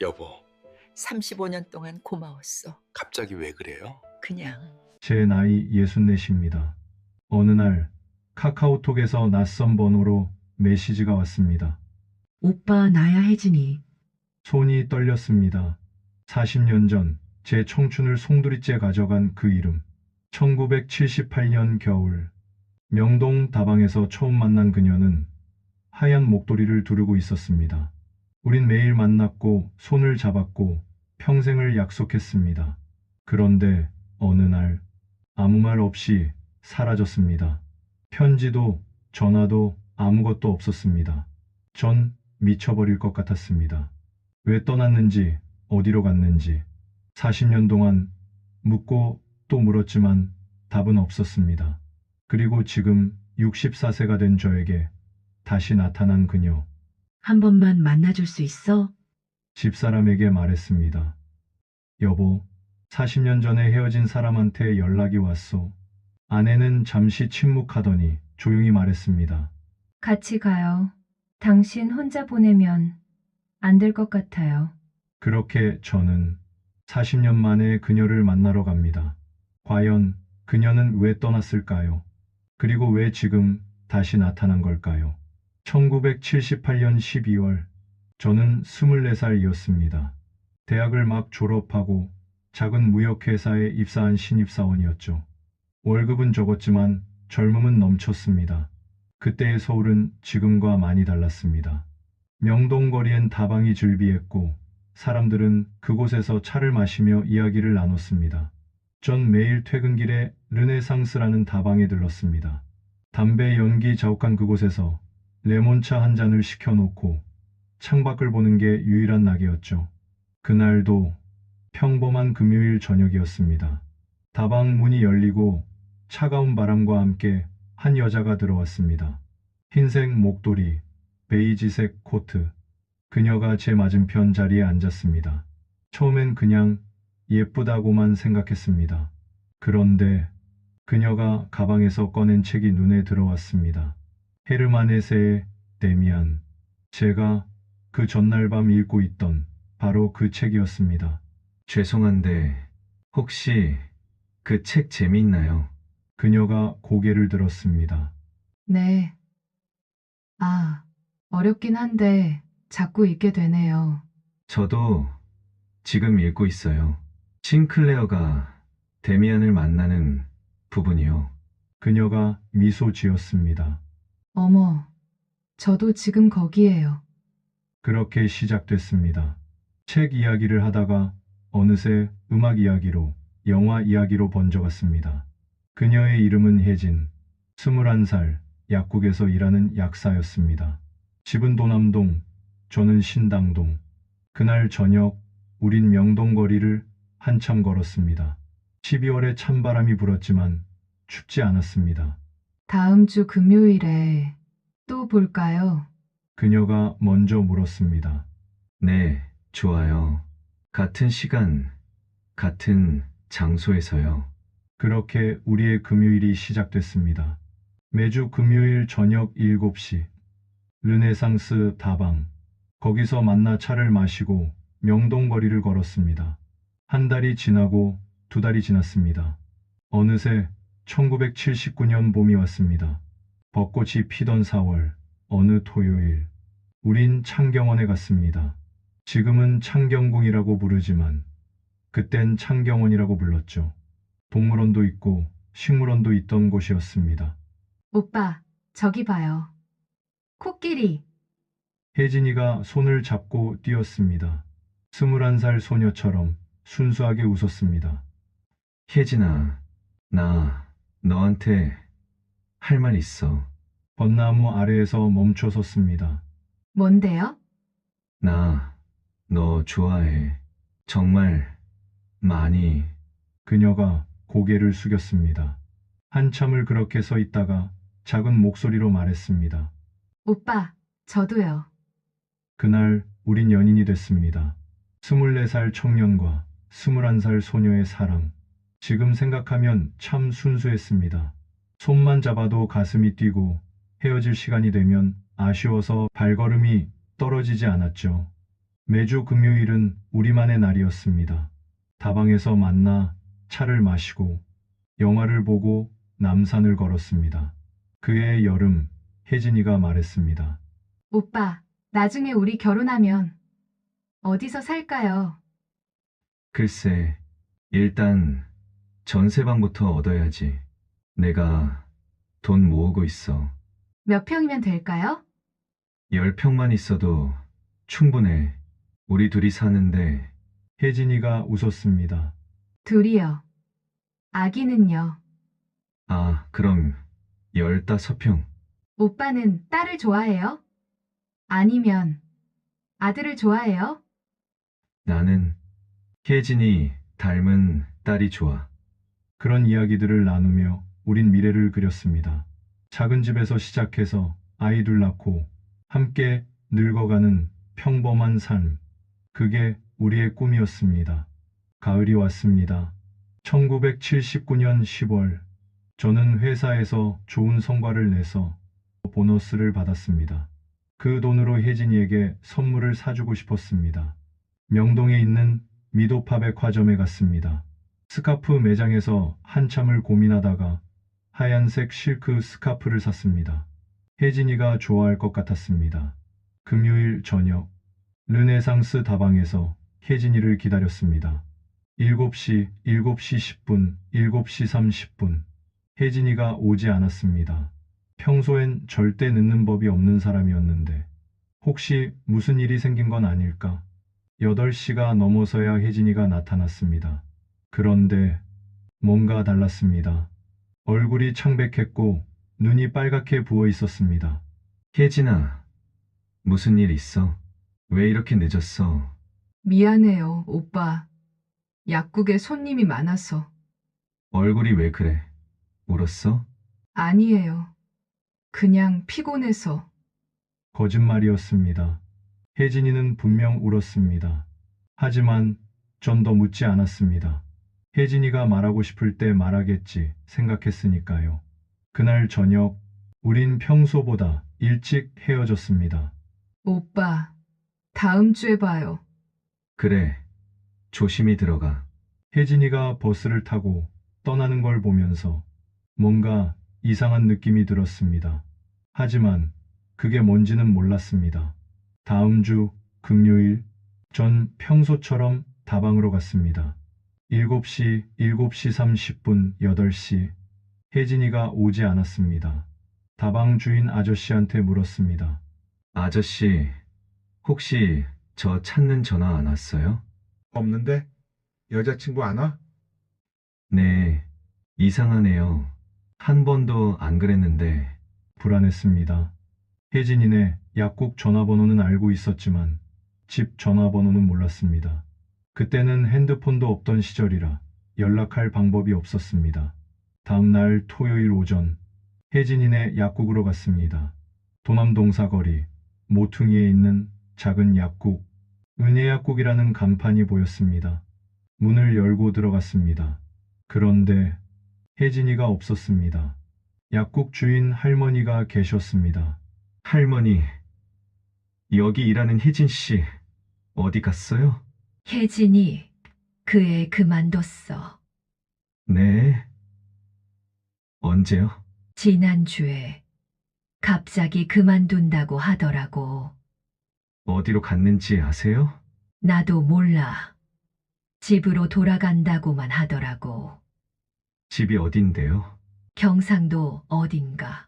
여보, 35년 동안 고마웠어. 갑자기 왜 그래요? 그냥. 제 나이 64입니다. 어느 날 카카오톡에서 낯선 번호로 메시지가 왔습니다. 오빠 나야 혜진이. 손이 떨렸습니다. 40년 전 제 청춘을 송두리째 가져간 그 이름. 1978년 겨울 명동 다방에서 처음 만난 그녀는 하얀 목도리를 두르고 있었습니다. 우린 매일 만났고 손을 잡았고 평생을 약속했습니다. 그런데 어느 날 아무 말 없이 사라졌습니다. 편지도 전화도 아무것도 없었습니다. 전 미쳐버릴 것 같았습니다. 왜 떠났는지 어디로 갔는지 40년 동안 묻고 또 물었지만 답은 없었습니다. 그리고 지금 64세가 된 저에게 다시 나타난 그녀. 한 번만 만나줄 수 있어? 집사람에게 말했습니다. 여보, 40년 전에 헤어진 사람한테 연락이 왔소. 아내는 잠시 침묵하더니 조용히 말했습니다. 같이 가요. 당신 혼자 보내면 안 될 것 같아요. 그렇게 저는 40년 만에 그녀를 만나러 갑니다. 과연 그녀는 왜 떠났을까요? 그리고 왜 지금 다시 나타난 걸까요? 1978년 12월, 저는 24살이었습니다. 대학을 막 졸업하고 작은 무역회사에 입사한 신입사원이었죠. 월급은 적었지만 젊음은 넘쳤습니다. 그때의 서울은 지금과 많이 달랐습니다. 명동거리엔 다방이 즐비했고 사람들은 그곳에서 차를 마시며 이야기를 나눴습니다. 전 매일 퇴근길에 르네상스라는 다방에 들렀습니다. 담배 연기 자욱한 그곳에서 레몬차 한 잔을 시켜놓고 창밖을 보는 게 유일한 낙이었죠. 그날도 평범한 금요일 저녁이었습니다. 다방 문이 열리고 차가운 바람과 함께 한 여자가 들어왔습니다. 흰색 목도리, 베이지색 코트. 그녀가 제 맞은편 자리에 앉았습니다. 처음엔 그냥 예쁘다고만 생각했습니다. 그런데 그녀가 가방에서 꺼낸 책이 눈에 들어왔습니다. 헤르만 헤세의 데미안. 제가 그 전날 밤 읽고 있던 바로 그 책이었습니다. 죄송한데 혹시 그 책 재미있나요? 그녀가 고개를 들었습니다. 네. 아, 어렵긴 한데 자꾸 읽게 되네요. 저도 지금 읽고 있어요. 싱클레어가 데미안을 만나는 부분이요. 그녀가 미소 지었습니다. 어머, 저도 지금 거기에요. 그렇게 시작됐습니다. 책 이야기를 하다가 어느새 음악 이야기로, 영화 이야기로 번져갔습니다. 그녀의 이름은 혜진, 21살, 약국에서 일하는 약사였습니다. 집은 도남동, 저는 신당동. 그날 저녁, 우린 명동거리를 한참 걸었습니다. 12월에 찬바람이 불었지만 춥지 않았습니다. 다음 주 금요일에 또 볼까요? 그녀가 먼저 물었습니다. 네, 좋아요. 같은 시간, 같은 장소에서요. 그렇게 우리의 금요일이 시작됐습니다. 매주 금요일 저녁 7시, 르네상스 다방. 거기서 만나 차를 마시고 명동거리를 걸었습니다. 한 달이 지나고 두 달이 지났습니다. 어느새 1979년 봄이 왔습니다. 벚꽃이 피던 4월, 어느 토요일, 우린 창경원에 갔습니다. 지금은 창경궁이라고 부르지만 그땐 창경원이라고 불렀죠. 동물원도 있고 식물원도 있던 곳이었습니다. 오빠, 저기 봐요. 코끼리. 혜진이가 손을 잡고 뛰었습니다. 21살 소녀처럼 순수하게 웃었습니다. 혜진아, 나 너한테 할 말 있어. 벚나무 아래에서 멈춰 섰습니다. 뭔데요? 나 너 좋아해. 정말 많이. 그녀가 고개를 숙였습니다. 한참을 그렇게 서 있다가 작은 목소리로 말했습니다. 오빠, 저도요. 그날 우린 연인이 됐습니다. 24살 청년과 21살 소녀의 사랑. 지금 생각하면 참 순수했습니다. 손만 잡아도 가슴이 뛰고 헤어질 시간이 되면 아쉬워서 발걸음이 떨어지지 않았죠. 매주 금요일은 우리만의 날이었습니다. 다방에서 만나 차를 마시고 영화를 보고 남산을 걸었습니다. 그해 여름 혜진이가 말했습니다. 오빠, 나중에 우리 결혼하면 어디서 살까요? 글쎄, 일단 전세방부터 얻어야지. 내가 돈 모으고 있어. 몇 평이면 될까요? 10평만 있어도 충분해. 우리 둘이 사는데 혜진이가 웃었습니다. 둘이요. 아기는요? 아, 그럼 15평. 오빠는 딸을 좋아해요? 아니면 아들을 좋아해요? 나는 혜진이 닮은 딸이 좋아. 그런 이야기들을 나누며 우린 미래를 그렸습니다. 작은 집에서 시작해서 아이 둘 낳고 함께 늙어가는 평범한 삶. 그게 우리의 꿈이었습니다. 가을이 왔습니다. 1979년 10월, 저는 회사에서 좋은 성과를 내서 보너스를 받았습니다. 그 돈으로 혜진이에게 선물을 사주고 싶었습니다. 명동에 있는 미도파 백화점에 갔습니다. 스카프 매장에서 한참을 고민하다가 하얀색 실크 스카프를 샀습니다. 혜진이가 좋아할 것 같았습니다. 금요일 저녁, 르네상스 다방에서 혜진이를 기다렸습니다. 7시, 7시 10분, 7시 30분. 혜진이가 오지 않았습니다. 평소엔 절대 늦는 법이 없는 사람이었는데 혹시 무슨 일이 생긴 건 아닐까? 8시가 넘어서야 혜진이가 나타났습니다. 그런데 뭔가 달랐습니다. 얼굴이 창백했고 눈이 빨갛게 부어 있었습니다. 혜진아, 무슨 일 있어? 왜 이렇게 늦었어? 미안해요, 오빠. 약국에 손님이 많아서. 얼굴이 왜 그래? 울었어? 아니에요. 그냥 피곤해서. 거짓말이었습니다. 혜진이는 분명 울었습니다. 하지만 전 더 묻지 않았습니다. 혜진이가 말하고 싶을 때 말하겠지 생각했으니까요. 그날 저녁, 우린 평소보다 일찍 헤어졌습니다. 오빠, 다음 주에 봐요. 그래, 조심히 들어가. 혜진이가 버스를 타고 떠나는 걸 보면서 뭔가 이상한 느낌이 들었습니다. 하지만 그게 뭔지는 몰랐습니다. 다음 주 금요일, 전 평소처럼 다방으로 갔습니다. 7시, 7시 30분, 8시. 혜진이가 오지 않았습니다. 다방 주인 아저씨한테 물었습니다. 아저씨, 혹시 저 찾는 전화 안 왔어요? 없는데? 여자친구 안 와? 네, 이상하네요. 한 번도 안 그랬는데. 불안했습니다. 혜진이네 약국 전화번호는 알고 있었지만 집 전화번호는 몰랐습니다. 그때는 핸드폰도 없던 시절이라 연락할 방법이 없었습니다. 다음 날 토요일 오전, 혜진이네 약국으로 갔습니다. 도남동사거리 모퉁이에 있는 작은 약국, 은혜약국이라는 간판이 보였습니다. 문을 열고 들어갔습니다. 그런데 혜진이가 없었습니다. 약국 주인 할머니가 계셨습니다. 할머니, 여기 일하는 혜진 씨, 어디 갔어요? 혜진이 그 애 그만뒀어. 네. 언제요? 지난주에 갑자기 그만둔다고 하더라고. 어디로 갔는지 아세요? 나도 몰라. 집으로 돌아간다고만 하더라고. 집이 어딘데요? 경상도 어딘가.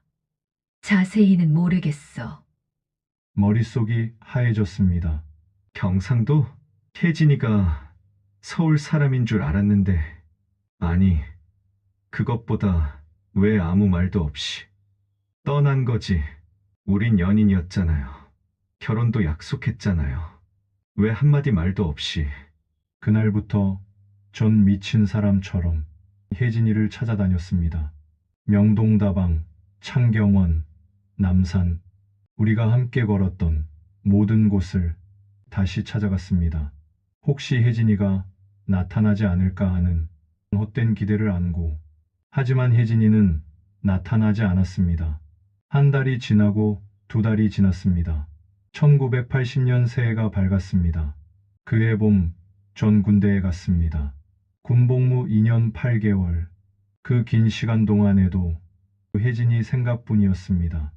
자세히는 모르겠어. 머릿속이 하얘졌습니다. 경상도? 혜진이가 서울 사람인 줄 알았는데, 아니, 그것보다 왜 아무 말도 없이 떠난 거지. 우린 연인이었잖아요. 결혼도 약속했잖아요. 왜 한마디 말도 없이. 그날부터 전 미친 사람처럼 혜진이를 찾아다녔습니다. 명동다방, 창경원, 남산, 우리가 함께 걸었던 모든 곳을 다시 찾아갔습니다. 혹시 혜진이가 나타나지 않을까 하는 헛된 기대를 안고, 하지만 혜진이는 나타나지 않았습니다. 한 달이 지나고 2달이 지났습니다. 1980년 새해가 밝았습니다. 그해 봄, 전 군대에 갔습니다. 군복무 2년 8개월. 그 긴 시간 동안에도 혜진이 생각뿐이었습니다.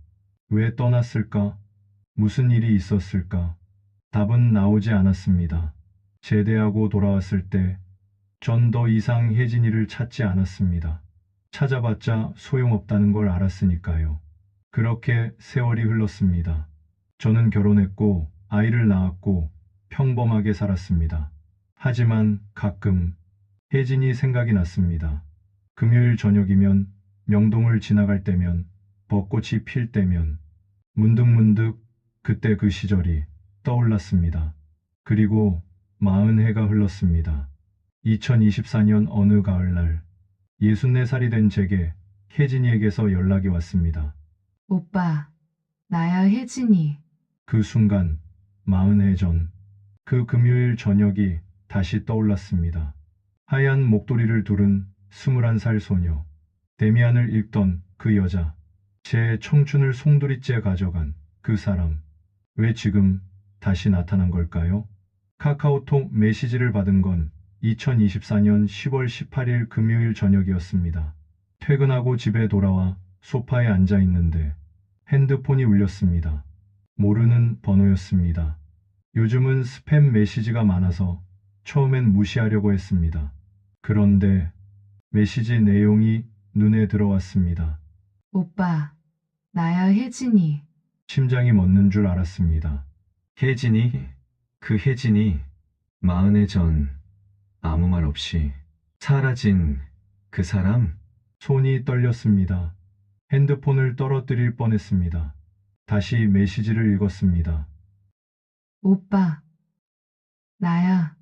왜 떠났을까? 무슨 일이 있었을까? 답은 나오지 않았습니다. 제대하고 돌아왔을 때 전 더 이상 혜진이를 찾지 않았습니다. 찾아봤자 소용없다는 걸 알았으니까요. 그렇게 세월이 흘렀습니다. 저는 결혼했고 아이를 낳았고 평범하게 살았습니다. 하지만 가끔 혜진이 생각이 났습니다. 금요일 저녁이면, 명동을 지나갈 때면, 벚꽃이 필 때면 문득문득 그때 그 시절이 떠올랐습니다. 그리고 40해가 흘렀습니다. 2024년 어느 가을날 64살이 된 제게 혜진이에게서 연락이 왔습니다. 오빠, 나야 혜진이. 그 순간 40해 전 그 금요일 저녁이 다시 떠올랐습니다. 하얀 목도리를 두른 21살 소녀, 데미안을 읽던 그 여자, 제 청춘을 송두리째 가져간 그 사람, 왜 지금 다시 나타난 걸까요? 카카오톡 메시지를 받은 건 2024년 10월 18일 금요일 저녁이었습니다. 퇴근하고 집에 돌아와 소파에 앉아 있는데 핸드폰이 울렸습니다. 모르는 번호였습니다. 요즘은 스팸 메시지가 많아서 처음엔 무시하려고 했습니다. 그런데 메시지 내용이 눈에 들어왔습니다. 오빠, 나야 혜진이. 심장이 멎는 줄 알았습니다. 혜진이, 그 혜진이 40해 전 아무 말 없이 사라진 그 사람? 손이 떨렸습니다. 핸드폰을 떨어뜨릴 뻔했습니다. 다시 메시지를 읽었습니다. 오빠, 나야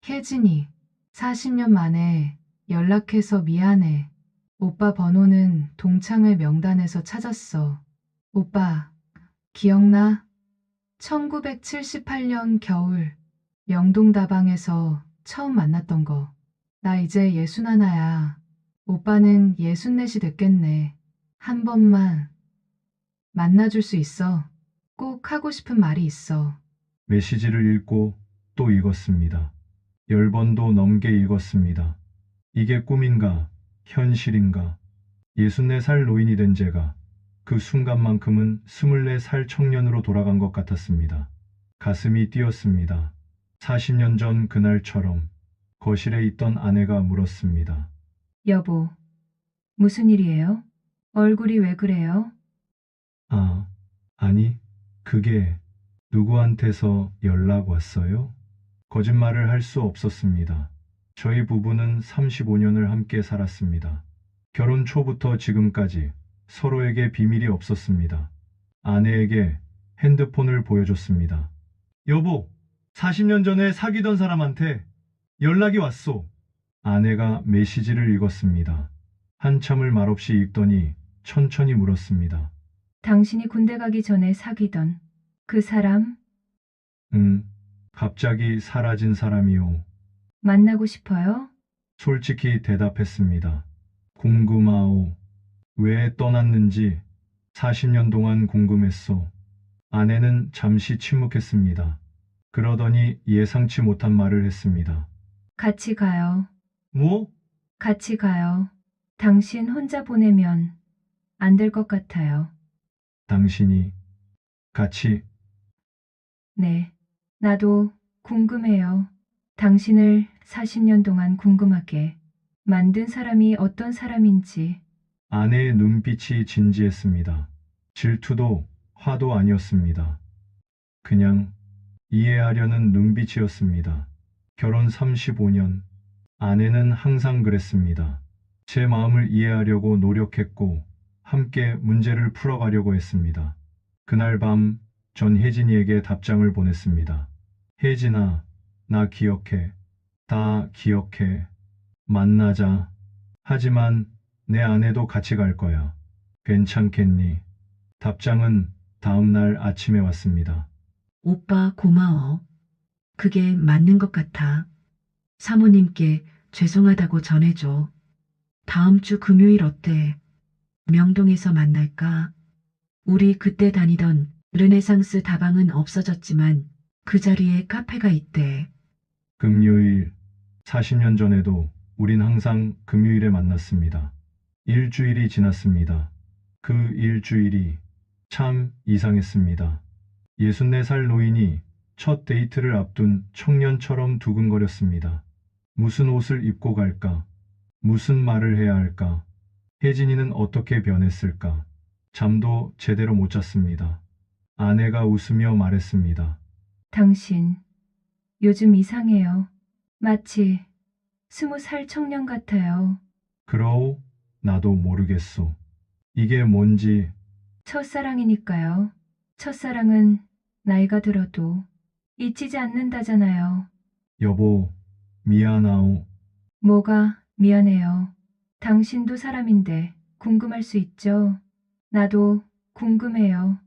혜진이. 40년 만에 연락해서 미안해. 오빠 번호는 동창회 명단에서 찾았어. 오빠, 기억나? 1978년 겨울 명동다방에서 처음 만났던 거. 나 이제 61야. 오빠는 64이 됐겠네. 한 번만 만나줄 수 있어. 꼭 하고 싶은 말이 있어. 메시지를 읽고 또 읽었습니다. 10번도 넘게 읽었습니다. 이게 꿈인가, 현실인가? 64살 노인이 된 제가 그 순간만큼은 24살 청년으로 돌아간 것 같았습니다. 가슴이 뛰었습니다. 40년 전 그날처럼 거실에 있던 아내가 물었습니다. 여보, 무슨 일이에요? 얼굴이 왜 그래요? 아니, 그게 누구한테서 연락 왔어요? 거짓말을 할 수 없었습니다. 저희 부부는 35년을 함께 살았습니다. 결혼 초부터 지금까지 서로에게 비밀이 없었습니다. 아내에게 핸드폰을 보여줬습니다. 여보, 40년 전에 사귀던 사람한테 연락이 왔소. 아내가 메시지를 읽었습니다. 한참을 말없이 읽더니 천천히 물었습니다. 당신이 군대 가기 전에 사귀던 그 사람 갑자기 사라진 사람이요. 만나고 싶어요? 솔직히 대답했습니다. 궁금하오. 왜 떠났는지 40년 동안 궁금했소. 아내는 잠시 침묵했습니다. 그러더니 예상치 못한 말을 했습니다. 같이 가요. 뭐? 같이 가요. 당신 혼자 보내면 안 될 것 같아요. 당신이 같이 네, 나도 궁금해요. 당신을 40년 동안 궁금하게 만든 사람이 어떤 사람인지. 아내의 눈빛이 진지했습니다. 질투도 화도 아니었습니다. 그냥 이해하려는 눈빛이었습니다. 결혼 35년, 아내는 항상 그랬습니다. 제 마음을 이해하려고 노력했고 함께 문제를 풀어가려고 했습니다. 그날 밤 전 혜진이에게 답장을 보냈습니다. 혜진아, 나 기억해. 다 기억해. 만나자. 하지만 내 아내도 같이 갈 거야. 괜찮겠니? 답장은 다음 날 아침에 왔습니다. 오빠 고마워. 그게 맞는 것 같아. 사모님께 죄송하다고 전해줘. 다음 주 금요일 어때? 명동에서 만날까? 우리 그때 다니던 르네상스 다방은 없어졌지만 그 자리에 카페가 있대. 금요일, 40년 전에도 우린 항상 금요일에 만났습니다. 일주일이 지났습니다. 그 일주일이 참 이상했습니다. 64살 노인이 첫 데이트를 앞둔 청년처럼 두근거렸습니다. 무슨 옷을 입고 갈까? 무슨 말을 해야 할까? 혜진이는 어떻게 변했을까? 잠도 제대로 못 잤습니다. 아내가 웃으며 말했습니다. 당신, 요즘 이상해요. 마치 20살 청년 같아요. 그러오? 나도 모르겠소. 이게 뭔지. 첫사랑이니까요. 첫사랑은 나이가 들어도 잊히지 않는다잖아요. 여보, 미안하오. 뭐가 미안해요. 당신도 사람인데 궁금할 수 있죠. 나도 궁금해요.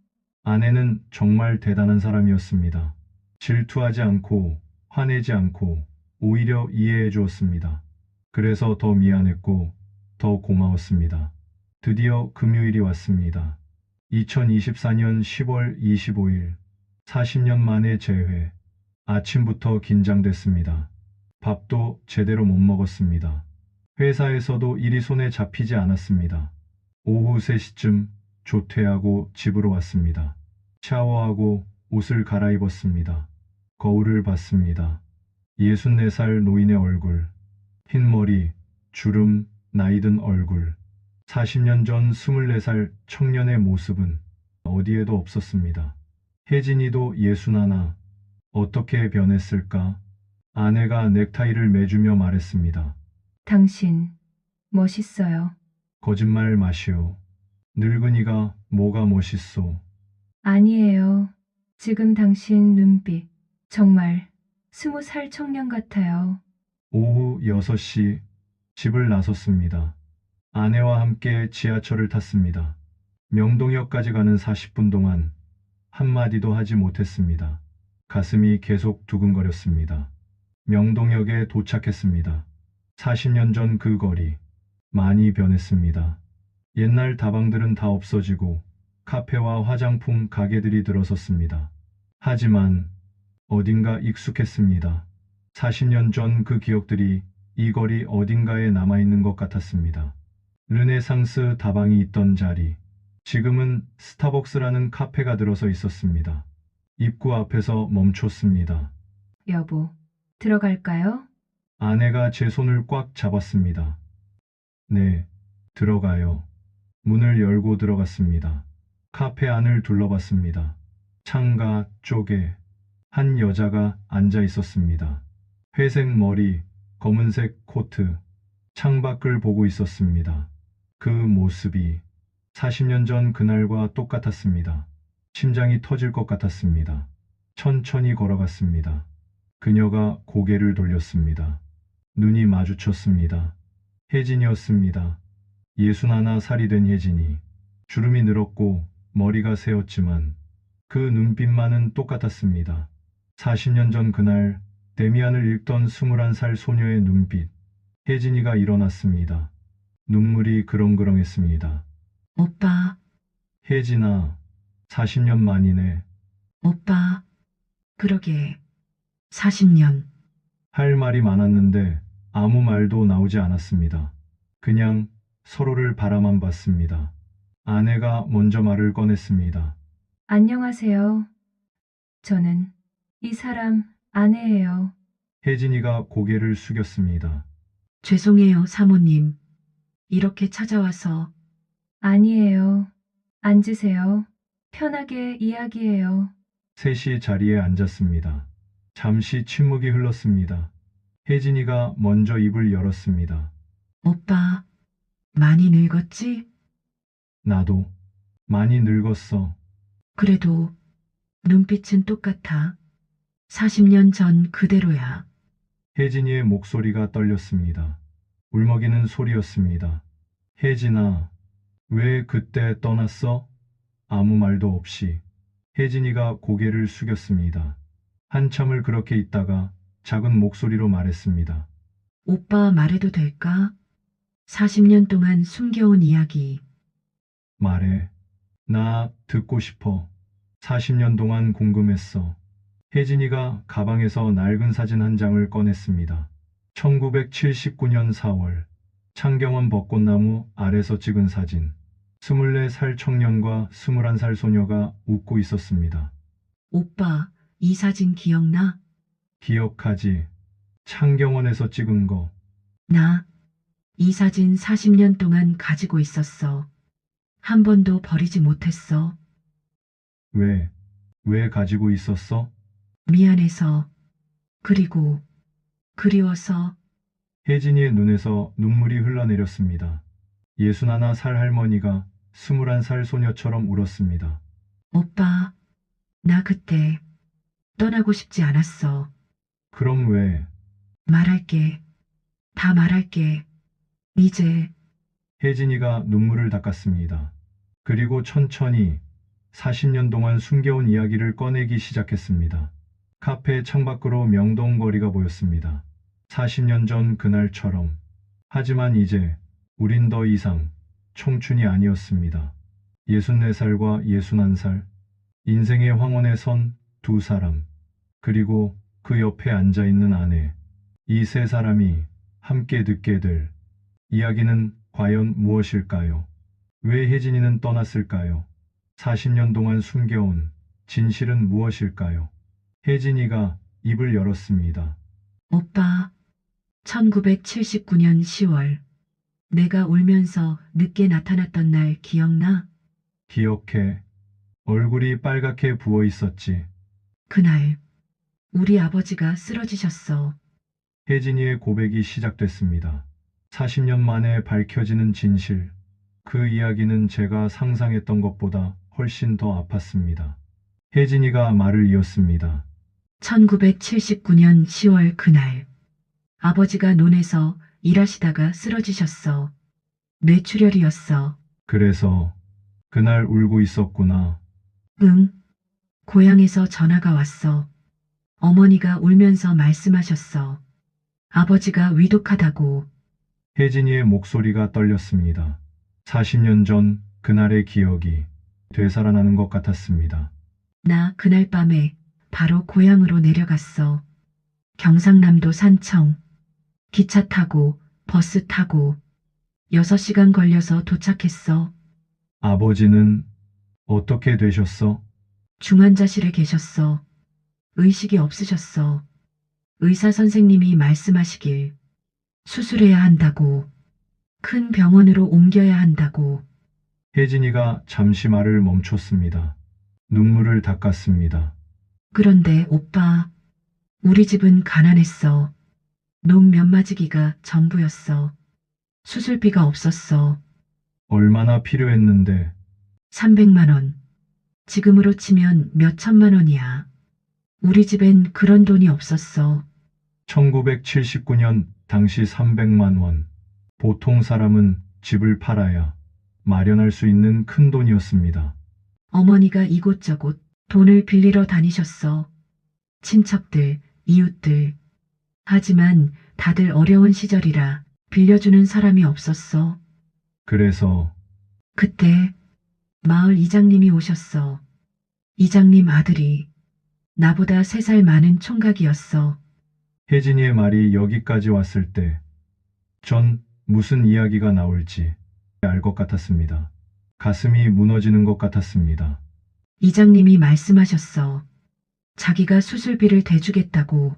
아내는 정말 대단한 사람이었습니다. 질투하지 않고 화내지 않고 오히려 이해해 주었습니다. 그래서 더 미안했고 더 고마웠습니다. 드디어 금요일이 왔습니다. 2024년 10월 25일, 40년 만에 재회. 아침부터 긴장됐습니다. 밥도 제대로 못 먹었습니다. 회사에서도 일이 손에 잡히지 않았습니다. 오후 3시쯤 조퇴하고 집으로 왔습니다. 샤워하고 옷을 갈아입었습니다. 거울을 봤습니다. 64살 노인의 얼굴, 흰 머리, 주름, 나이든 얼굴. 40년 전 24살 청년의 모습은 어디에도 없었습니다. 혜진이도 61. 어떻게 변했을까? 아내가 넥타이를 매주며 말했습니다. 당신, 멋있어요. 거짓말 마시오. 늙은이가 뭐가 멋있소. 아니에요. 지금 당신 눈빛, 정말 20살 청년 같아요. 오후 6시 집을 나섰습니다. 아내와 함께 지하철을 탔습니다. 명동역까지 가는 40분 동안 한마디도 하지 못했습니다. 가슴이 계속 두근거렸습니다. 명동역에 도착했습니다. 40년 전 그 거리, 많이 변했습니다. 옛날 다방들은 다 없어지고 카페와 화장품 가게들이 들어섰습니다. 하지만 어딘가 익숙했습니다. 40년 전 그 기억들이 이 거리 어딘가에 남아있는 것 같았습니다. 르네상스 다방이 있던 자리, 지금은 스타벅스라는 카페가 들어서 있었습니다. 입구 앞에서 멈췄습니다. 여보, 들어갈까요? 아내가 제 손을 꽉 잡았습니다. 네, 들어가요. 문을 열고 들어갔습니다. 카페 안을 둘러봤습니다. 창가 쪽에 한 여자가 앉아 있었습니다. 회색 머리, 검은색 코트, 창밖을 보고 있었습니다. 그 모습이 40년 전 그날과 똑같았습니다. 심장이 터질 것 같았습니다. 천천히 걸어갔습니다. 그녀가 고개를 돌렸습니다. 눈이 마주쳤습니다. 혜진이었습니다. 61살이 된 혜진이. 주름이 늘었고 머리가 새었지만 그 눈빛만은 똑같았습니다. 40년 전 그날 데미안을 읽던 21살 소녀의 눈빛. 혜진이가 일어났습니다. 눈물이 그렁그렁했습니다. 오빠, 혜진아, 40년 만이네. 오빠. 그러게. 40년. 할 말이 많았는데 아무 말도 나오지 않았습니다. 그냥 서로를 바라만 봤습니다. 아내가 먼저 말을 꺼냈습니다. 안녕하세요. 저는 이 사람 아내예요. 혜진이가 고개를 숙였습니다. 죄송해요, 사모님. 이렇게 찾아와서. 아니에요. 앉으세요. 편하게 이야기해요. 셋이 자리에 앉았습니다. 잠시 침묵이 흘렀습니다. 혜진이가 먼저 입을 열었습니다. 오빠, 많이 늙었지? 나도 많이 늙었어. 그래도 눈빛은 똑같아. 40년 전 그대로야. 혜진이의 목소리가 떨렸습니다. 울먹이는 소리였습니다. 혜진아, 왜 그때 떠났어? 아무 말도 없이. 혜진이가 고개를 숙였습니다. 한참을 그렇게 있다가 작은 목소리로 말했습니다. 오빠 말해도 될까? 40년 동안 숨겨온 이야기. 말해. 나 듣고 싶어. 40년 동안 궁금했어. 혜진이가 가방에서 낡은 사진 한 장을 꺼냈습니다. 1979년 4월 창경원 벚꽃나무 아래서 찍은 사진. 24살 청년과 21살 소녀가 웃고 있었습니다. 오빠, 이 사진 기억나? 기억하지? 창경원에서 찍은 거. 나 이 사진 40년 동안 가지고 있었어. 한 번도 버리지 못했어. 왜 가지고 있었어? 미안해서. 그리고 그리워서. 혜진이의 눈에서 눈물이 흘러내렸습니다. 61살 할머니가 21살 소녀처럼 울었습니다. 오빠, 나 그때 떠나고 싶지 않았어. 그럼 왜? 말할게. 다 말할게. 이제 혜진이가 눈물을 닦았습니다. 그리고 천천히 40년 동안 숨겨온 이야기를 꺼내기 시작했습니다. 카페 창밖으로 명동거리가 보였습니다. 40년 전 그날처럼. 하지만 이제 우린 더 이상 청춘이 아니었습니다. 64살과 61살. 인생의 황혼에 선 두 사람. 그리고 그 옆에 앉아있는 아내. 이 세 사람이 함께 듣게 될 이야기는 과연 무엇일까요? 왜 혜진이는 떠났을까요? 40년 동안 숨겨온 진실은 무엇일까요? 혜진이가 입을 열었습니다. 오빠, 1979년 10월 내가 울면서 늦게 나타났던 날 기억나? 기억해. 얼굴이 빨갛게 부어 있었지. 그날 우리 아버지가 쓰러지셨어. 혜진이의 고백이 시작됐습니다. 40년 만에 밝혀지는 진실. 그 이야기는 제가 상상했던 것보다 훨씬 더 아팠습니다. 혜진이가 말을 이었습니다. 1979년 10월 그날 아버지가 논에서 일하시다가 쓰러지셨어. 뇌출혈이었어. 그래서 그날 울고 있었구나. 응. 고향에서 전화가 왔어. 어머니가 울면서 말씀하셨어. 아버지가 위독하다고. 혜진이의 목소리가 떨렸습니다. 40년 전 그날의 기억이 되살아나는 것 같았습니다. 나 그날 밤에 바로 고향으로 내려갔어. 경상남도 산청. 기차 타고 버스 타고 6시간 걸려서 도착했어. 아버지는 어떻게 되셨어? 중환자실에 계셨어. 의식이 없으셨어. 의사 선생님이 말씀하시길 수술해야 한다고. 큰 병원으로 옮겨야 한다고. 혜진이가 잠시 말을 멈췄습니다. 눈물을 닦았습니다. 그런데 오빠, 우리 집은 가난했어. 놈 면마지기가 전부였어. 수술비가 없었어. 얼마나 필요했는데 300만 원. 지금으로 치면 몇 천만 원이야. 우리 집엔 그런 돈이 없었어. 1979년 당시 300만 원. 보통 사람은 집을 팔아야 마련할 수 있는 큰 돈이었습니다. 어머니가 이곳저곳 돈을 빌리러 다니셨어. 친척들, 이웃들. 하지만 다들 어려운 시절이라 빌려주는 사람이 없었어. 그래서 그때 마을 이장님이 오셨어. 이장님 아들이 나보다 3살 많은 총각이었어. 혜진이의 말이 여기까지 왔을 때 전 무슨 이야기가 나올지 알 것 같았습니다. 가슴이 무너지는 것 같았습니다. 이장님이 말씀하셨어. 자기가 수술비를 대주겠다고.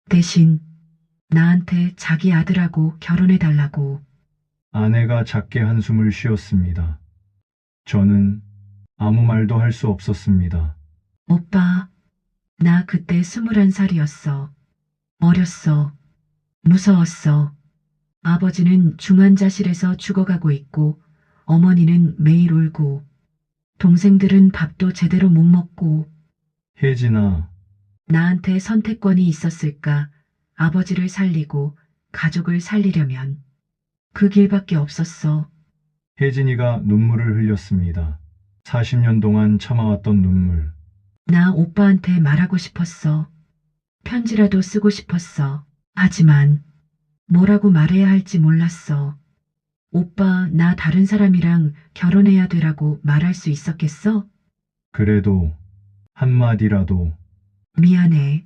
대신 나한테 자기 아들하고 결혼해달라고. 아내가 작게 한숨을 쉬었습니다. 저는 아무 말도 할 수 없었습니다. 오빠, 나 그때 21살이었어. 어렸어. 무서웠어. 아버지는 중환자실에서 죽어가고 있고 어머니는 매일 울고 동생들은 밥도 제대로 못 먹고. 혜진아, 나한테 선택권이 있었을까? 아버지를 살리고 가족을 살리려면 그 길밖에 없었어. 혜진이가 눈물을 흘렸습니다. 40년 동안 참아왔던 눈물. 나 오빠한테 말하고 싶었어. 편지라도 쓰고 싶었어. 하지만 뭐라고 말해야 할지 몰랐어. 오빠, 나 다른 사람이랑 결혼해야 되라고 말할 수 있었겠어? 그래도 한마디라도 미안해.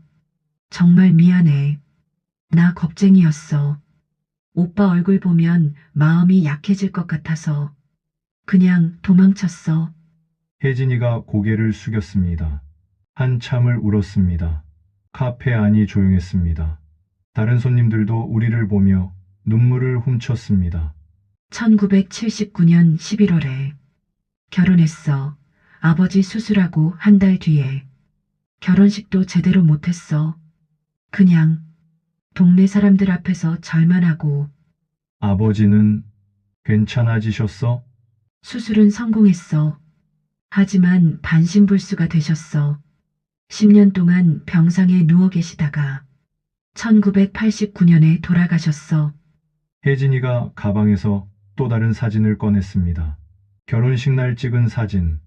정말 미안해. 나 겁쟁이였어. 오빠 얼굴 보면 마음이 약해질 것 같아서 그냥 도망쳤어. 혜진이가 고개를 숙였습니다. 한참을 울었습니다. 카페 안이 조용했습니다. 다른 손님들도 우리를 보며 눈물을 훔쳤습니다. 1979년 11월에 결혼했어. 아버지 수술하고 한 달 뒤에 결혼식도 제대로 못했어. 그냥 동네 사람들 앞에서 절만 하고. 아버지는 괜찮아지셨어? 수술은 성공했어. 하지만 반신불수가 되셨어. 10년 동안 병상에 누워 계시다가 1989년에 돌아가셨어. 혜진이가 가방에서 또 다른 사진을 꺼냈습니다. 결혼식 날 찍은 사진.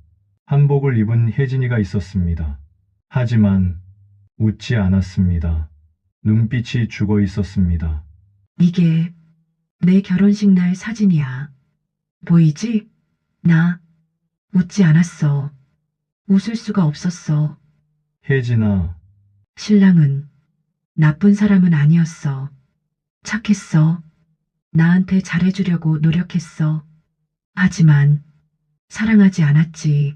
한복을 입은 혜진이가 있었습니다. 하지만 웃지 않았습니다. 눈빛이 죽어 있었습니다. 이게 내 결혼식 날 사진이야. 보이지? 나 웃지 않았어. 웃을 수가 없었어. 혜진아, 신랑은 나쁜 사람은 아니었어. 착했어. 나한테 잘해주려고 노력했어. 하지만 사랑하지 않았지.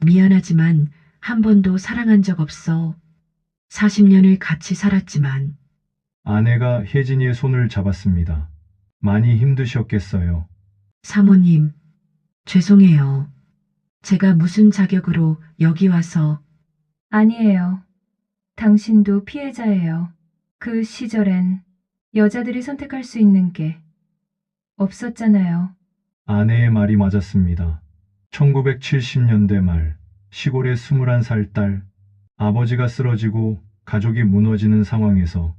미안하지만 한 번도 사랑한 적 없어. 40년을 같이 살았지만. 아내가 혜진이의 손을 잡았습니다. 많이 힘드셨겠어요. 사모님, 죄송해요. 제가 무슨 자격으로 여기 와서. 아니에요. 당신도 피해자예요. 그 시절엔 여자들이 선택할 수 있는 게 없었잖아요. 아내의 말이 맞았습니다. 1970년대 말, 시골의 21살 딸, 아버지가 쓰러지고 가족이 무너지는 상황에서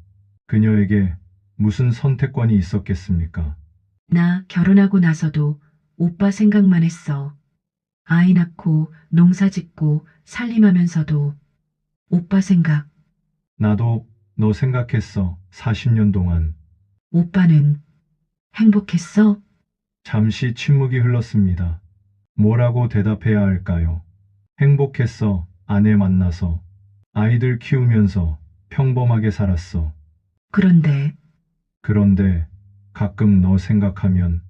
그녀에게 무슨 선택권이 있었겠습니까? 나 결혼하고 나서도 오빠 생각만 했어. 아이 낳고 농사 짓고 살림하면서도 오빠 생각. 나도 너 생각했어, 40년 동안. 오빠는 행복했어? 잠시 침묵이 흘렀습니다. 뭐라고 대답해야 할까요? 행복했어, 아내 만나서. 아이들 키우면서 평범하게 살았어. 그런데 그런데 가끔 너 생각하면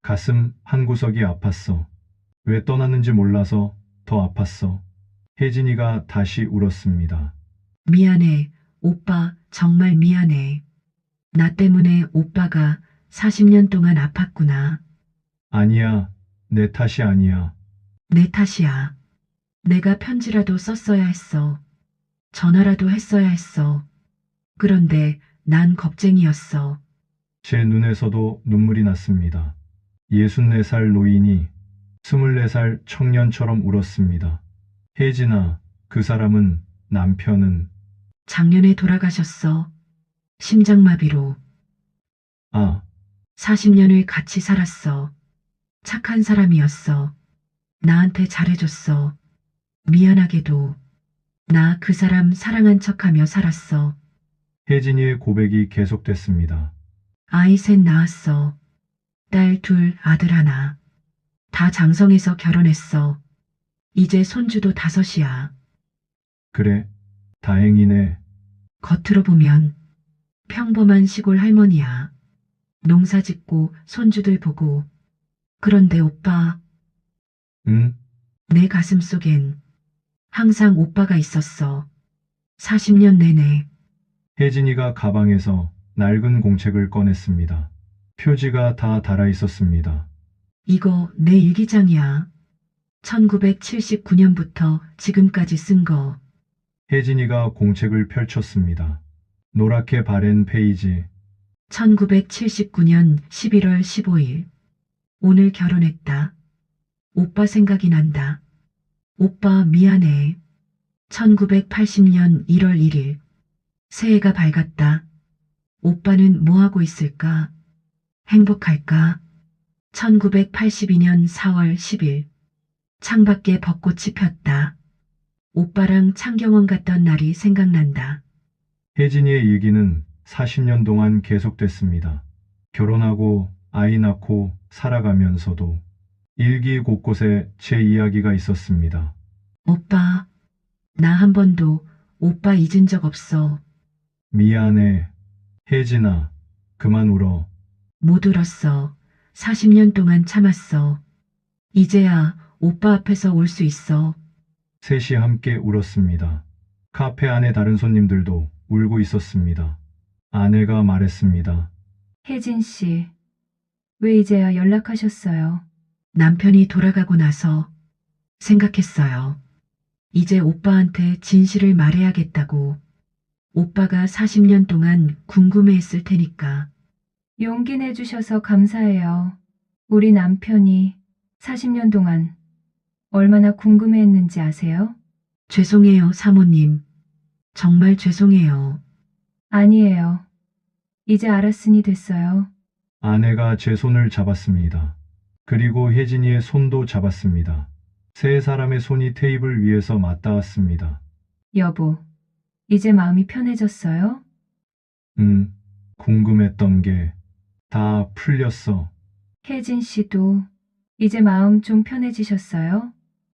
가슴 한구석이 아팠어. 왜 떠났는지 몰라서 더 아팠어. 혜진이가 다시 울었습니다. 미안해. 오빠 정말 미안해. 나 때문에 오빠가 40년 동안 아팠구나. 아니야, 내 탓이 아니야. 내 탓이야. 내가 편지라도 썼어야 했어. 전화라도 했어야 했어. 그런데 난 겁쟁이였어. 제 눈에서도 눈물이 났습니다. 64살 노인이 24살 청년처럼 울었습니다. 혜진아, 그 사람은, 남편은. 작년에 돌아가셨어. 심장마비로. 아, 40년을 같이 살았어. 착한 사람이었어. 나한테 잘해줬어. 미안하게도 나 그 사람 사랑한 척하며 살았어. 혜진이의 고백이 계속됐습니다. 아이 셋 낳았어. 딸 둘, 아들 하나. 다 장성해서 결혼했어. 이제 손주도 5이야. 그래, 다행이네. 겉으로 보면 평범한 시골 할머니야. 농사 짓고 손주들 보고. 그런데 오빠, 응? 내 가슴 속엔 항상 오빠가 있었어. 40년 내내. 혜진이가 가방에서 낡은 공책을 꺼냈습니다. 표지가 다 달아 있었습니다. 이거 내 일기장이야. 1979년부터 지금까지 쓴 거. 혜진이가 공책을 펼쳤습니다. 노랗게 바랜 페이지. 1979년 11월 15일. 오늘 결혼했다. 오빠 생각이 난다. 오빠 미안해. 1980년 1월 1일. 새해가 밝았다. 오빠는 뭐하고 있을까? 행복할까? 1982년 4월 10일. 창밖에 벚꽃이 폈다. 오빠랑 창경원 갔던 날이 생각난다. 혜진이의 일기는 40년 동안 계속됐습니다. 결혼하고 아이 낳고 살아가면서도 일기 곳곳에 제 이야기가 있었습니다. 오빠, 나 한 번도 오빠 잊은 적 없어. 미안해. 혜진아, 그만 울어. 못 울었어. 40년 동안 참았어. 이제야 오빠 앞에서 울 수 있어. 셋이 함께 울었습니다. 카페 안에 다른 손님들도 울고 있었습니다. 아내가 말했습니다. 혜진 씨, 왜 이제야 연락하셨어요? 남편이 돌아가고 나서 생각했어요. 이제 오빠한테 진실을 말해야겠다고. 오빠가 40년 동안 궁금해했을 테니까. 용기 내주셔서 감사해요. 우리 남편이 40년 동안 얼마나 궁금해했는지 아세요? 죄송해요, 사모님. 정말 죄송해요. 아니에요. 이제 알았으니 됐어요. 아내가 제 손을 잡았습니다. 그리고 혜진이의 손도 잡았습니다. 세 사람의 손이 테이블 위에서 맞닿았습니다. 여보, 이제 마음이 편해졌어요? 궁금했던 게 다 풀렸어. 혜진 씨도 이제 마음 좀 편해지셨어요?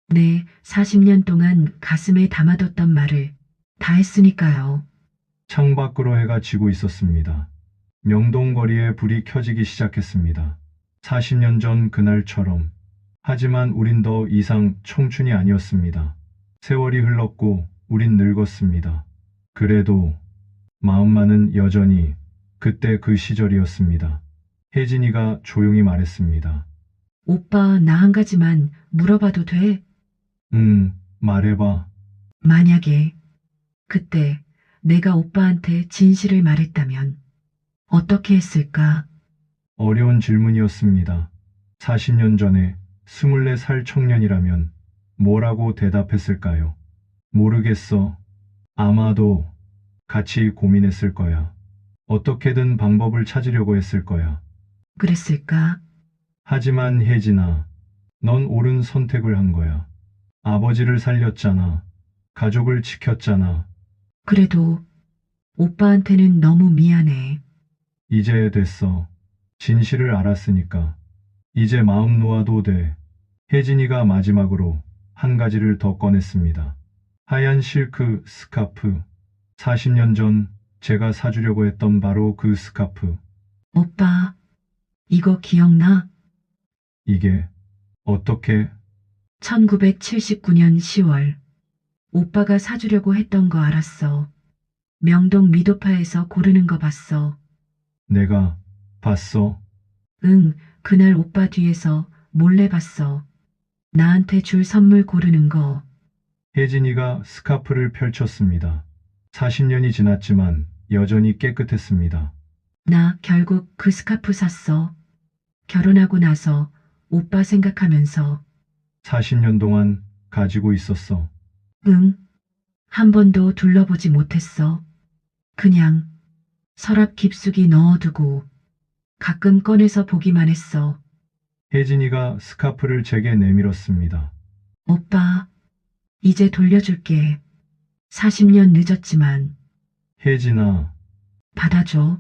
네, 40년 동안 가슴에 담아뒀던 말을 다 했으니까요. 창밖으로 해가 지고 있었습니다. 명동거리에 불이 켜지기 시작했습니다. 40년 전 그날처럼. 하지만 우린 더 이상 청춘이 아니었습니다. 세월이 흘렀고 우린 늙었습니다. 그래도 마음만은 여전히 그때 그 시절이었습니다. 혜진이가 조용히 말했습니다. 오빠, 나 한 가지만 물어봐도 돼? 말해봐. 만약에 그때 내가 오빠한테 진실을 말했다면 어떻게 했을까? 어려운 질문이었습니다. 40년 전에 24살 청년이라면 뭐라고 대답했을까요? 모르겠어. 아마도 같이 고민했을 거야. 어떻게든 방법을 찾으려고 했을 거야. 그랬을까? 하지만 혜진아, 넌 옳은 선택을 한 거야. 아버지를 살렸잖아. 가족을 지켰잖아. 그래도 오빠한테는 너무 미안해. 이제 됐어. 진실을 알았으니까. 이제 마음 놓아도 돼. 혜진이가 마지막으로 한 가지를 더 꺼냈습니다. 하얀 실크 스카프. 40년 전 제가 사주려고 했던 바로 그 스카프. 오빠, 이거 기억나? 이게 어떻게? 1979년 10월. 오빠가 사주려고 했던 거 알았어. 명동 미도파에서 고르는 거 봤어. 내가 봤어? 응, 그날 오빠 뒤에서 몰래 봤어. 나한테 줄 선물 고르는 거. 혜진이가 스카프를 펼쳤습니다. 40년이 지났지만 여전히 깨끗했습니다. 나 결국 그 스카프 샀어. 결혼하고 나서 오빠 생각하면서. 40년 동안 가지고 있었어. 응, 한 번도 둘러보지 못했어. 그냥 서랍 깊숙이 넣어두고 가끔 꺼내서 보기만 했어. 혜진이가 스카프를 제게 내밀었습니다. 오빠, 이제 돌려줄게. 40년 늦었지만 혜진아, 받아줘.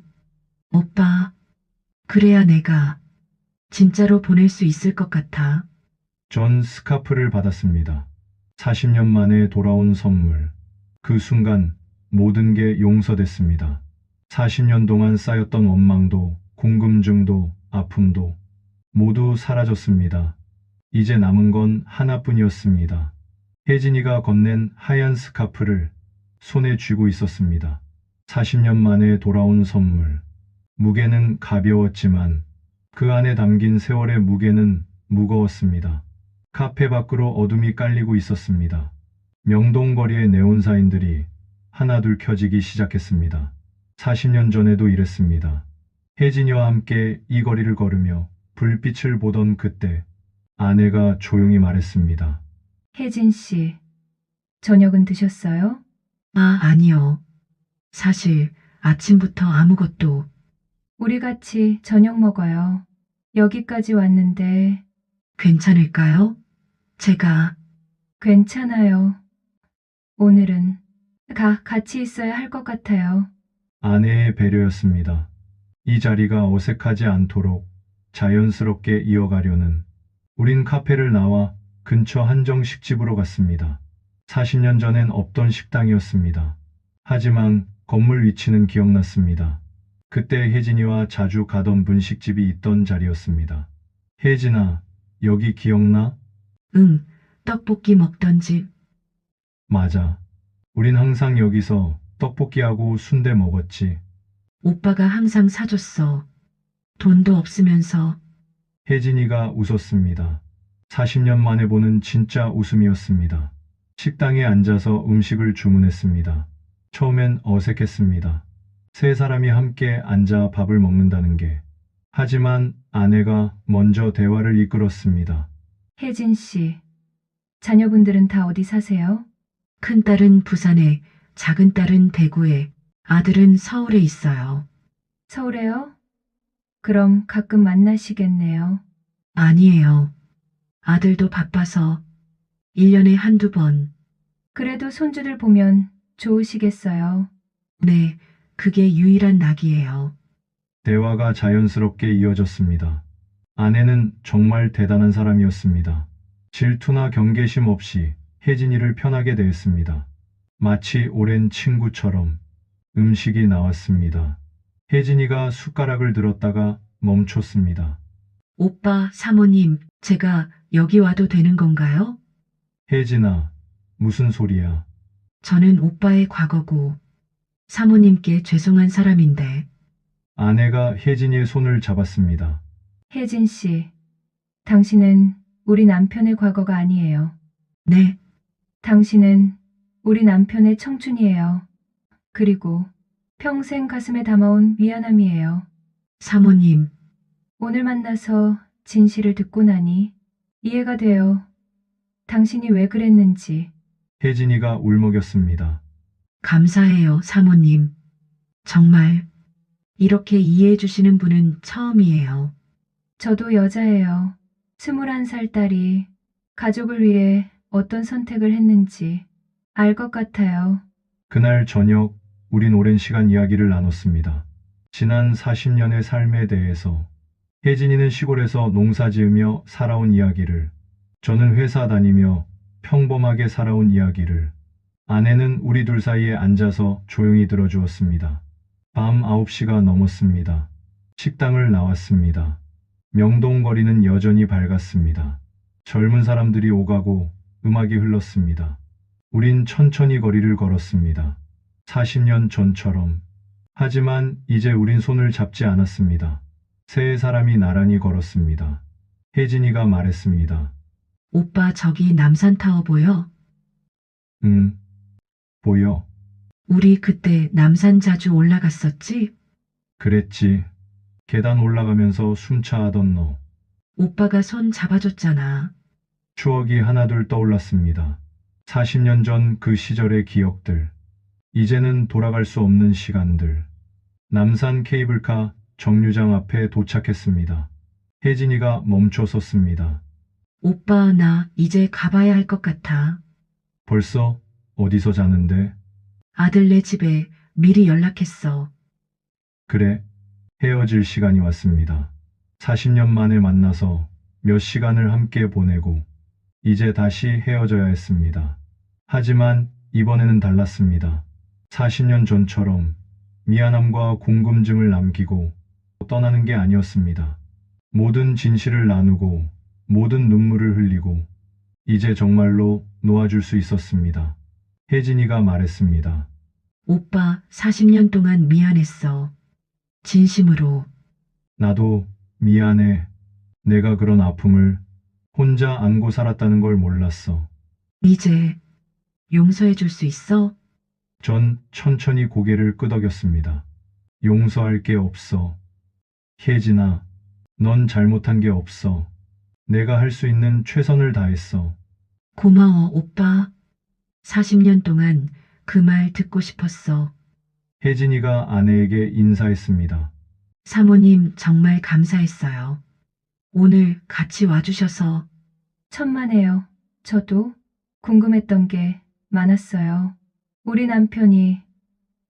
오빠, 그래야 내가 진짜로 보낼 수 있을 것 같아. 전 스카프를 받았습니다. 40년 만에 돌아온 선물. 그 순간 모든 게 용서됐습니다. 40년 동안 쌓였던 원망도, 궁금증도, 아픔도 모두 사라졌습니다. 이제 남은 건 하나뿐이었습니다. 혜진이가 건넨 하얀 스카프를 손에 쥐고 있었습니다. 40년 만에 돌아온 선물. 무게는 가벼웠지만 그 안에 담긴 세월의 무게는 무거웠습니다. 카페 밖으로 어둠이 깔리고 있었습니다. 명동거리의 네온사인들이 하나둘 켜지기 시작했습니다. 40년 전에도 이랬습니다. 혜진이와 함께 이 거리를 걸으며 불빛을 보던 그때 아내가 조용히 말했습니다. 혜진 씨, 저녁은 드셨어요? 아, 아니요. 사실 아침부터 아무것도. 우리 같이 저녁 먹어요. 여기까지 왔는데 괜찮을까요? 제가 괜찮아요. 오늘은 같이 있어야 할 것 같아요. 아내의 배려였습니다. 이 자리가 어색하지 않도록 자연스럽게 이어가려는. 우린 카페를 나와 근처 한정식집으로 갔습니다. 40년 전엔 없던 식당이었습니다. 하지만 건물 위치는 기억났습니다. 그때 혜진이와 자주 가던 분식집이 있던 자리였습니다. 혜진아, 여기 기억나? 응, 떡볶이 먹던 집. 맞아. 우린 항상 여기서 떡볶이하고 순대 먹었지. 오빠가 항상 사줬어. 돈도 없으면서. 혜진이가 웃었습니다. 40년 만에 보는 진짜 웃음이었습니다. 식당에 앉아서 음식을 주문했습니다. 처음엔 어색했습니다. 세 사람이 함께 앉아 밥을 먹는다는 게. 하지만 아내가 먼저 대화를 이끌었습니다. 혜진 씨, 자녀분들은 다 어디 사세요? 큰딸은 부산에, 작은 딸은 대구에, 아들은 서울에 있어요. 서울에요? 그럼 가끔 만나시겠네요. 아니에요. 아들도 바빠서 1년에 한두 번. 그래도 손주들 보면 좋으시겠어요. 네, 그게 유일한 낙이에요. 대화가 자연스럽게 이어졌습니다. 아내는 정말 대단한 사람이었습니다. 질투나 경계심 없이 혜진이를 편하게 대했습니다. 마치 오랜 친구처럼. 음식이 나왔습니다. 혜진이가 숟가락을 들었다가 멈췄습니다. 오빠, 사모님, 제가 여기 와도 되는 건가요? 혜진아, 무슨 소리야? 저는 오빠의 과거고, 사모님께 죄송한 사람인데, 아내가 혜진이의 손을 잡았습니다. 혜진 씨, 당신은 우리 남편의 과거가 아니에요. 네, 당신은 우리 남편의 청춘이에요. 그리고 평생 가슴에 담아온 미안함이에요. 사모님, 오늘 만나서 진실을 듣고 나니 이해가 돼요. 당신이 왜 그랬는지. 혜진이가 울먹였습니다. 감사해요, 사모님. 정말, 이렇게 이해해 주시는 분은 처음이에요. 저도 여자예요. 21살 딸이 가족을 위해 어떤 선택을 했는지 알 것 같아요. 그날 저녁, 우린 오랜 시간 이야기를 나눴습니다. 지난 40년의 삶에 대해서. 혜진이는 시골에서 농사 지으며 살아온 이야기를, 저는 회사 다니며 평범하게 살아온 이야기를, 아내는 우리 둘 사이에 앉아서 조용히 들어주었습니다. 밤 9시가 넘었습니다. 식당을 나왔습니다. 명동거리는 여전히 밝았습니다. 젊은 사람들이 오가고 음악이 흘렀습니다. 우린 천천히 거리를 걸었습니다. 40년 전처럼. 하지만 이제 우린 손을 잡지 않았습니다. 세 사람이 나란히 걸었습니다. 혜진이가 말했습니다. 오빠 저기 남산타워 보여? 응, 보여. 우리 그때 남산 자주 올라갔었지? 그랬지. 계단 올라가면서 숨차하던 너. 오빠가 손 잡아줬잖아. 추억이 하나둘 떠올랐습니다. 40년 전 그 시절의 기억들. 이제는 돌아갈 수 없는 시간들. 남산 케이블카 정류장 앞에 도착했습니다. 혜진이가 멈춰 섰습니다. 오빠, 나 이제 가봐야 할 것 같아. 벌써? 어디서 자는데? 아들네 집에 미리 연락했어. 그래, 헤어질 시간이 왔습니다. 40년 만에 만나서 몇 시간을 함께 보내고 이제 다시 헤어져야 했습니다. 하지만 이번에는 달랐습니다. 40년 전처럼 미안함과 궁금증을 남기고 떠나는 게 아니었습니다. 모든 진실을 나누고 모든 눈물을 흘리고 이제 정말로 놓아줄 수 있었습니다. 혜진이가 말했습니다. 오빠, 40년 동안 미안했어. 진심으로. 나도 미안해. 내가 그런 아픔을 혼자 안고 살았다는 걸 몰랐어. 이제 용서해 줄 수 있어? 전 천천히 고개를 끄덕였습니다. 용서할 게 없어. 혜진아, 넌 잘못한 게 없어. 내가 할 수 있는 최선을 다했어. 고마워, 오빠. 40년 동안 그 말 듣고 싶었어. 혜진이가 아내에게 인사했습니다. 사모님 정말 감사했어요. 오늘 같이 와주셔서. 천만에요. 저도 궁금했던 게 많았어요. 우리 남편이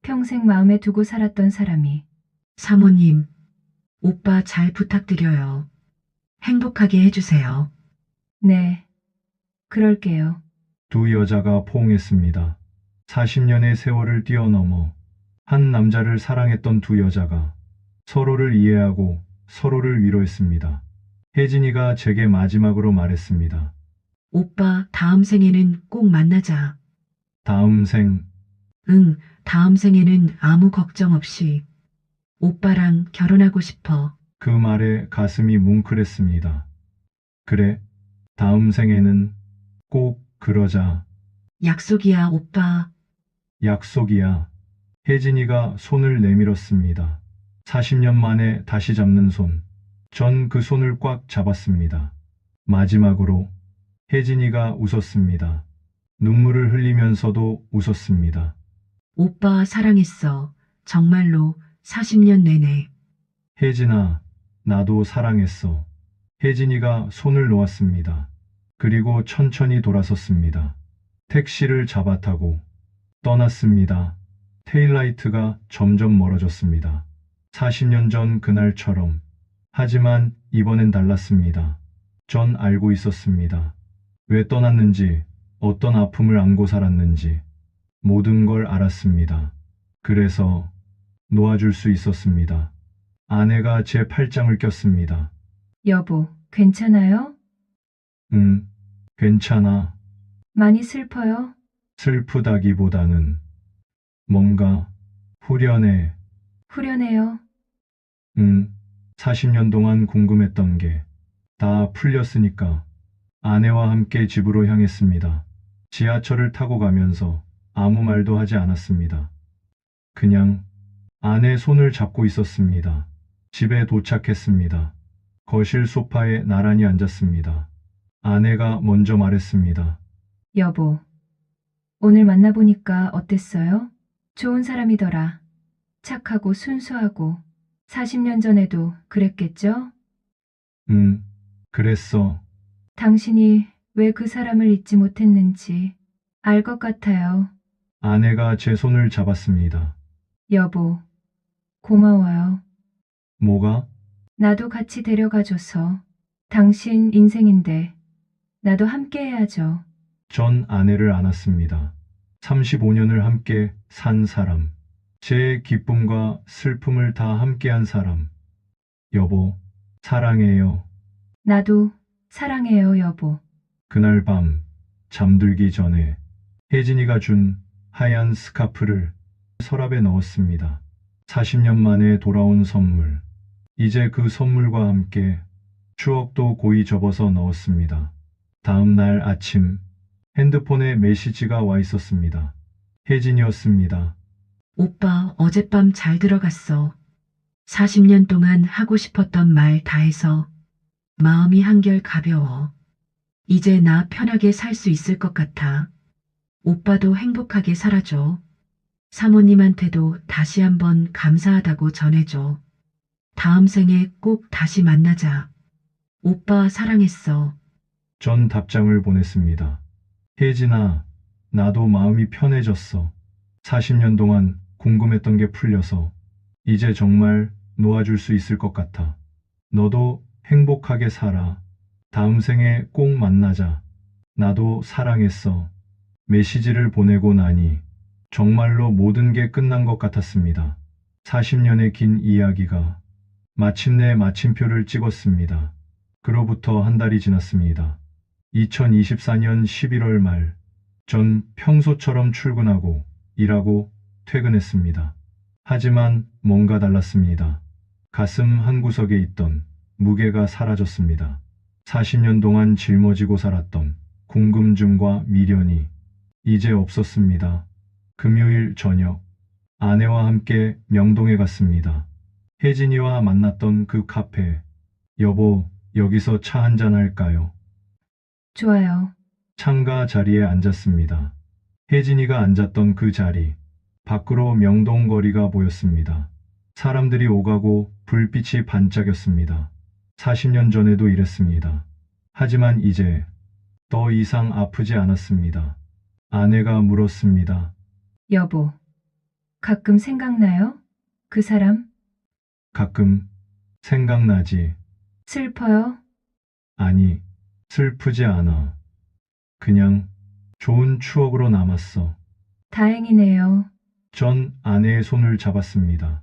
평생 마음에 두고 살았던 사람이. 사모님, 오빠 잘 부탁드려요. 행복하게 해주세요. 네, 그럴게요. 두 여자가 포옹했습니다. 40년의 세월을 뛰어넘어 한 남자를 사랑했던 두 여자가 서로를 이해하고 서로를 위로했습니다. 혜진이가 제게 마지막으로 말했습니다. 오빠, 다음 생에는 꼭 만나자. 다음 생, 응, 다음 생에는 아무 걱정 없이 오빠랑 결혼하고 싶어. 그 말에 가슴이 뭉클했습니다. 그래, 다음 생에는 꼭 그러자. 약속이야, 오빠. 약속이야. 혜진이가 손을 내밀었습니다. 40년 만에 다시 잡는 손. 전 그 손을 꽉 잡았습니다. 마지막으로 혜진이가 웃었습니다. 눈물을 흘리면서도 웃었습니다. 오빠 사랑했어. 정말로 40년 내내. 혜진아, 나도 사랑했어. 혜진이가 손을 놓았습니다. 그리고 천천히 돌아섰습니다. 택시를 잡아타고 떠났습니다. 테일라이트가 점점 멀어졌습니다. 40년 전 그날처럼. 하지만 이번엔 달랐습니다. 전 알고 있었습니다. 왜 떠났는지, 어떤 아픔을 안고 살았는지 모든 걸 알았습니다. 그래서 놓아줄 수 있었습니다. 아내가 제 팔짱을 꼈습니다. 여보, 괜찮아요? 응, 괜찮아. 많이 슬퍼요? 슬프다기보다는 뭔가 후련해. 후련해요. 40년 동안 궁금했던 게 다 풀렸으니까 아내와 함께 집으로 향했습니다. 지하철을 타고 가면서 아무 말도 하지 않았습니다. 그냥 아내 손을 잡고 있었습니다. 집에 도착했습니다. 거실 소파에 나란히 앉았습니다. 아내가 먼저 말했습니다. 여보, 오늘 만나보니까 어땠어요? 좋은 사람이더라. 착하고 순수하고 40년 전에도 그랬겠죠? 그랬어. 당신이 왜 그 사람을 잊지 못했는지 알 것 같아요. 아내가 제 손을 잡았습니다. 여보, 고마워요. 뭐가? 나도 같이 데려가줘서. 당신 인생인데 나도 함께 해야죠. 전 아내를 안았습니다. 35년을 함께 산 사람. 제 기쁨과 슬픔을 다 함께한 사람. 여보, 사랑해요. 나도 사랑해요, 여보. 그날 밤 잠들기 전에 혜진이가 준 하얀 스카프를 서랍에 넣었습니다. 40년 만에 돌아온 선물. 이제 그 선물과 함께 추억도 고이 접어서 넣었습니다. 다음 날 아침 핸드폰에 메시지가 와 있었습니다. 혜진이었습니다. 오빠, 어젯밤 잘 들어갔어. 40년 동안 하고 싶었던 말 다 해서 마음이 한결 가벼워. 이제 나 편하게 살 수 있을 것 같아. 오빠도 행복하게 살아줘. 사모님한테도 다시 한번 감사하다고 전해줘. 다음 생에 꼭 다시 만나자. 오빠 사랑했어. 전 답장을 보냈습니다. 혜진아, 나도 마음이 편해졌어. 40년 동안 궁금했던 게 풀려서 이제 정말 놓아줄 수 있을 것 같아. 너도 행복하게 살아. 다음 생에 꼭 만나자. 나도 사랑했어. 메시지를 보내고 나니 정말로 모든 게 끝난 것 같았습니다. 40년의 긴 이야기가 마침내 마침표를 찍었습니다. 그로부터 한 달이 지났습니다. 2024년 11월 말, 전 평소처럼 출근하고 일하고 퇴근했습니다. 하지만 뭔가 달랐습니다. 가슴 한구석에 있던 무게가 사라졌습니다. 40년 동안 짊어지고 살았던 궁금증과 미련이 이제 없었습니다. 금요일 저녁, 아내와 함께 명동에 갔습니다. 혜진이와 만났던 그 카페. 여보, 여기서 차 한잔 할까요? 좋아요. 창가 자리에 앉았습니다. 혜진이가 앉았던 그 자리. 밖으로 명동 거리가 보였습니다. 사람들이 오가고 불빛이 반짝였습니다. 40년 전에도 이랬습니다. 하지만 이제 더 이상 아프지 않았습니다. 아내가 물었습니다. 여보, 가끔 생각나요? 그 사람? 가끔 생각나지. 슬퍼요? 아니, 슬프지 않아. 그냥 좋은 추억으로 남았어. 다행이네요. 전 아내의 손을 잡았습니다.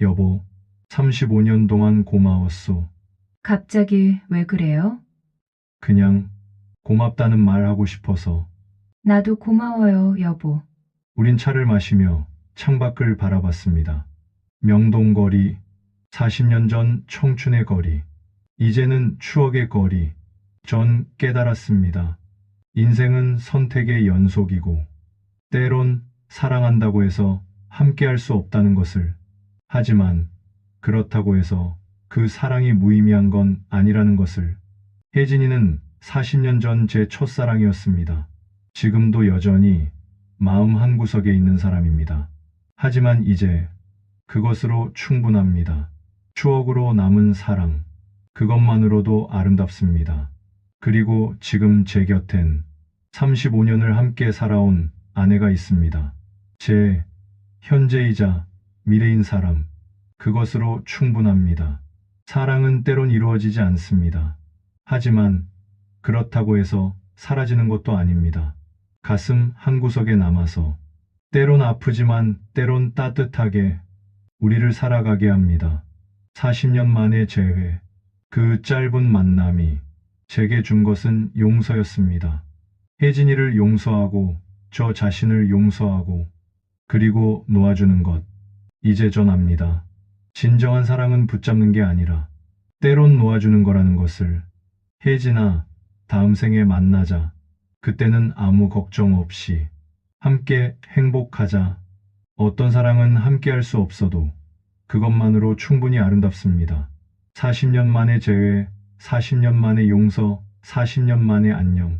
여보, 35년 동안 고마웠소. 갑자기 왜 그래요? 그냥 고맙다는 말 하고 싶어서. 나도 고마워요, 여보. 우린 차를 마시며 창밖을 바라봤습니다. 명동거리, 40년 전 청춘의 거리, 이제는 추억의 거리. 전 깨달았습니다. 인생은 선택의 연속이고, 때론 사랑한다고 해서 함께할 수 없다는 것을, 하지만 그렇다고 해서 그 사랑이 무의미한 건 아니라는 것을. 혜진이는 40년 전 제 첫사랑이었습니다. 지금도 여전히 마음 한구석에 있는 사람입니다. 하지만 이제 그것으로 충분합니다. 추억으로 남은 사랑, 그것만으로도 아름답습니다. 그리고 지금 제 곁엔 35년을 함께 살아온 아내가 있습니다. 제 현재이자 미래인 사람, 그것으로 충분합니다. 사랑은 때론 이루어지지 않습니다. 하지만 그렇다고 해서 사라지는 것도 아닙니다. 가슴 한구석에 남아서 때론 아프지만 때론 따뜻하게 우리를 살아가게 합니다. 40년 만의 재회, 그 짧은 만남이 제게 준 것은 용서였습니다. 혜진이를 용서하고 저 자신을 용서하고 그리고 놓아주는 것. 이제 전 압니다. 진정한 사랑은 붙잡는 게 아니라 때론 놓아주는 거라는 것을. 혜진아, 다음 생에 만나자. 그때는 아무 걱정 없이 함께 행복하자. 어떤 사랑은 함께 할 수 없어도 그것만으로 충분히 아름답습니다. 40년 만의 재회, 40년 만의 용서, 40년 만의 안녕.